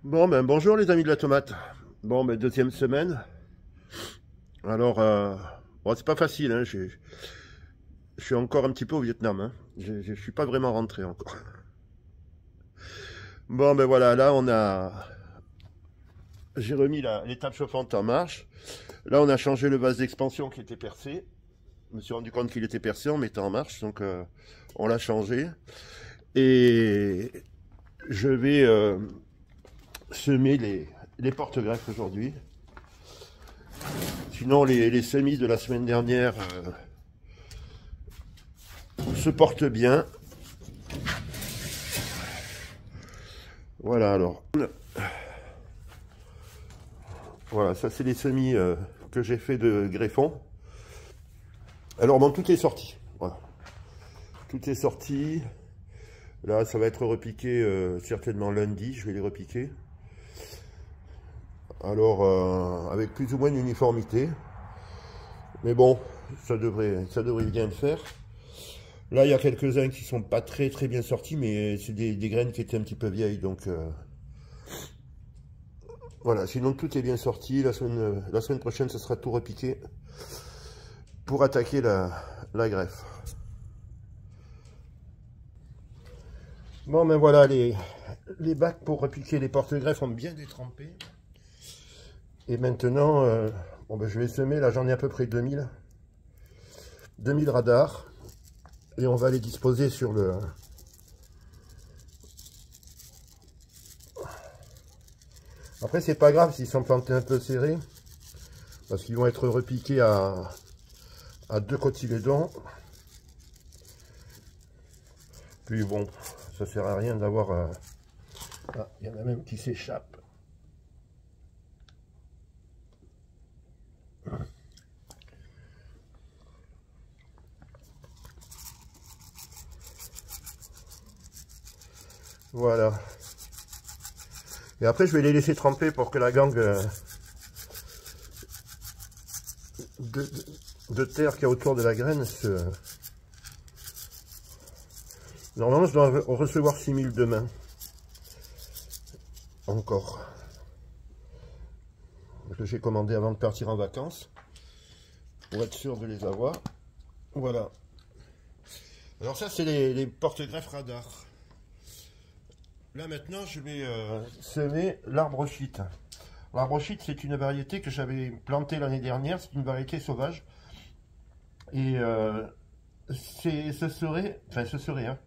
Bon, ben bonjour les amis de la tomate. Bon, ben deuxième semaine. Alors, bon, c'est pas facile, hein. Je suis encore un petit peu au Vietnam, hein. Je suis pas vraiment rentré encore. Bon, ben voilà, là j'ai remis l'étape chauffante en marche. Là, on a changé le vase d'expansion qui était percé. Je me suis rendu compte qu'il était percé en mettant en marche, donc on l'a changé. Et je vais semer les porte-greffes aujourd'hui. Sinon, les semis de la semaine dernière se portent bien. Voilà, alors. Voilà, ça c'est les semis que j'ai fait de greffon. Alors bon, tout est sorti. Voilà. Tout est sorti. Là, ça va être repiqué certainement lundi. Je vais les repiquer. Alors, avec plus ou moins d'uniformité. Mais bon, ça devrait bien le faire. Là, il y a quelques-uns qui sont pas très bien sortis, mais c'est des graines qui étaient un petit peu vieilles, donc voilà. Sinon, tout est bien sorti. La semaine prochaine, ce sera tout repiqué pour attaquer la greffe. Bon, ben voilà, les bacs pour repiquer les porte-greffes ont bien détrempé. Et maintenant, bon, ben, je vais semer. Là, j'en ai à peu près 2000 radars. Et on va les disposer sur le... Après, c'est pas grave s'ils sont plantés un peu serrés, parce qu'ils vont être repiqués à 2 cotylédons. Puis bon, ça sert à rien d'avoir... Ah, il y en a même qui s'échappent. Voilà. Et après, je vais les laisser tremper pour que la gangue de terre qu'il y a autour de la graine se... Normalement, je dois recevoir 6000 demain. Encore. Que j'ai commandé avant de partir en vacances. Pour être sûr de les avoir. Voilà. Alors ça, c'est les porte-greffes radars. Là maintenant, je vais semer l'arbre shit. L'arbre shit, c'est une variété que j'avais plantée l'année dernière. C'est une variété sauvage. Et ce serait hein,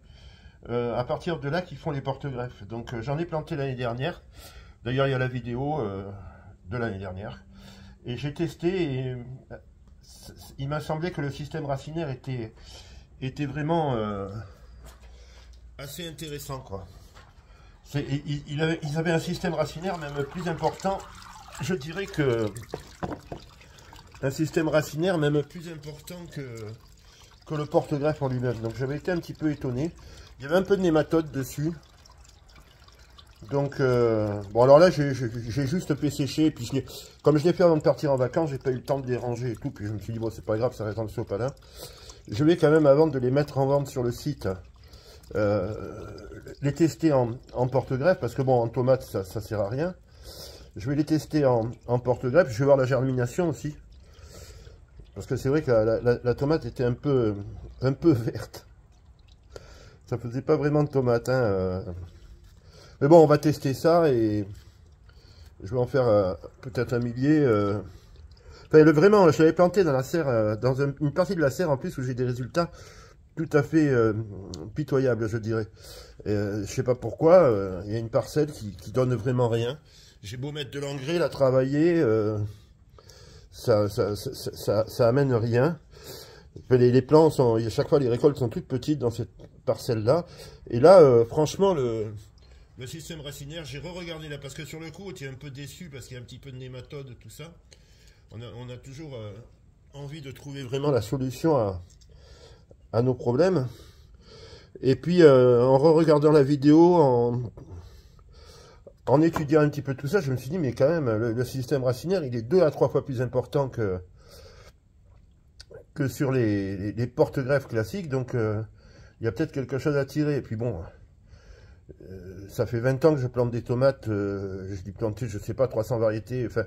à partir de là qu'ils font les porte-greffes. Donc j'en ai planté l'année dernière. D'ailleurs, il y a la vidéo de l'année dernière. Et j'ai testé et il m'a semblé que le système racinaire était vraiment assez intéressant, quoi. Ils avaient un système racinaire même plus important, je dirais que un système racinaire même plus important que le porte-greffe en lui-même. Donc j'avais été un petit peu étonné. Il y avait un peu de nématodes dessus. Donc bon, alors là j'ai juste fait sécher, puis comme je l'ai fait avant de partir en vacances, j'ai pas eu le temps de les ranger et tout, puis je me suis dit bon, c'est pas grave, ça reste dans le sopalin. Je vais quand même, avant de les mettre en vente sur le site, les tester en porte-greffe, parce que bon, en tomate ça sert à rien. Je vais les tester en porte-greffe. Je vais voir la germination aussi, parce que c'est vrai que la tomate était un peu verte. Ça faisait pas vraiment de tomate, hein. Mais bon, on va tester ça et je vais en faire peut-être un millier. Enfin, vraiment, je l'avais planté dans la serre, dans une partie de la serre en plus où j'ai des résultats tout à fait pitoyables, je dirais. Je sais pas pourquoi, il y a une parcelle qui donne vraiment rien. J'ai beau mettre de l'engrais, la travailler, ça amène rien. Les plants sont, à chaque fois les récoltes sont toutes petites dans cette parcelle-là. Et là, franchement, le système racinaire, j'ai re-regardé là, parce que sur le coup, tu es un peu déçu parce qu'il y a un petit peu de nématodes, tout ça. On a toujours envie de trouver vraiment la solution à nos problèmes. Et puis, en re-regardant la vidéo, en étudiant un petit peu tout ça, je me suis dit, mais quand même, le système racinaire, il est 2 à 3 fois plus important que sur les porte-greffes classiques. Donc, il y a peut-être quelque chose à tirer. Et puis bon, Ça fait 20 ans que je plante des tomates, j'ai dû planter, je sais pas, 300 variétés, enfin,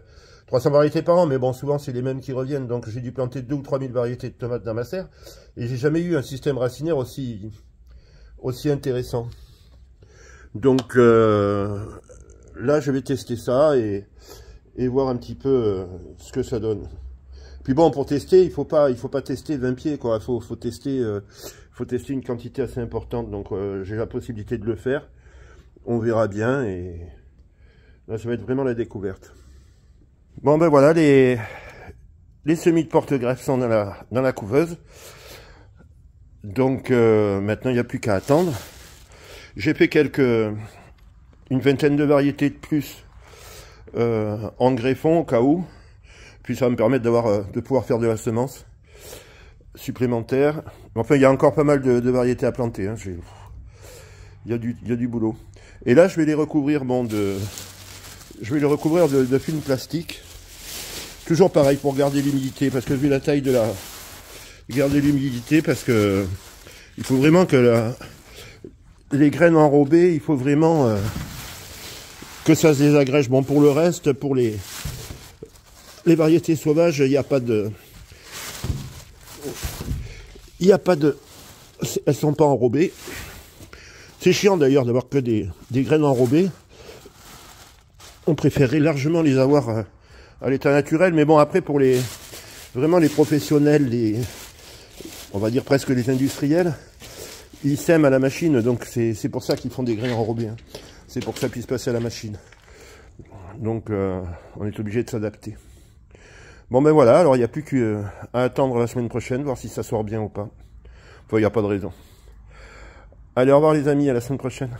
300 variétés par an, mais bon, souvent c'est les mêmes qui reviennent, donc j'ai dû planter 2 ou 3 000 variétés de tomates dans ma serre, et j'ai jamais eu un système racinaire aussi intéressant. Donc, là, je vais tester ça, et voir un petit peu ce que ça donne. Puis bon, pour tester, il faut pas tester 20 pieds, quoi, faut tester une quantité assez importante, donc j'ai la possibilité de le faire. On verra bien, et là, ça va être vraiment la découverte. Bon, ben voilà, les semis de porte-greffe sont dans la couveuse. Donc, maintenant, il n'y a plus qu'à attendre. J'ai fait une vingtaine de variétés de plus en greffon, au cas où. Puis ça va me permettre de pouvoir faire de la semence supplémentaire. Enfin, il y a encore pas mal de variétés à planter, hein. Il y a du boulot. Et là, je vais les recouvrir, de film plastique. Toujours pareil pour garder l'humidité, parce que vu la taille garder l'humidité, parce que il faut vraiment que les graines enrobées, il faut vraiment que ça se désagrège. Bon, pour le reste, pour les variétés sauvages, il n'y a pas de, elles sont pas enrobées. C'est chiant d'ailleurs d'avoir que des graines enrobées. On préférerait largement les avoir à l'état naturel, mais bon, après pour vraiment les professionnels, on va dire presque les industriels, ils sèment à la machine, donc c'est pour ça qu'ils font des graines enrobées, hein. C'est pour que ça puisse passer à la machine. Donc on est obligé de s'adapter. Bon ben voilà, alors il n'y a plus qu'à attendre la semaine prochaine, voir si ça sort bien ou pas. Enfin, il n'y a pas de raison. Allez, au revoir les amis, à la semaine prochaine.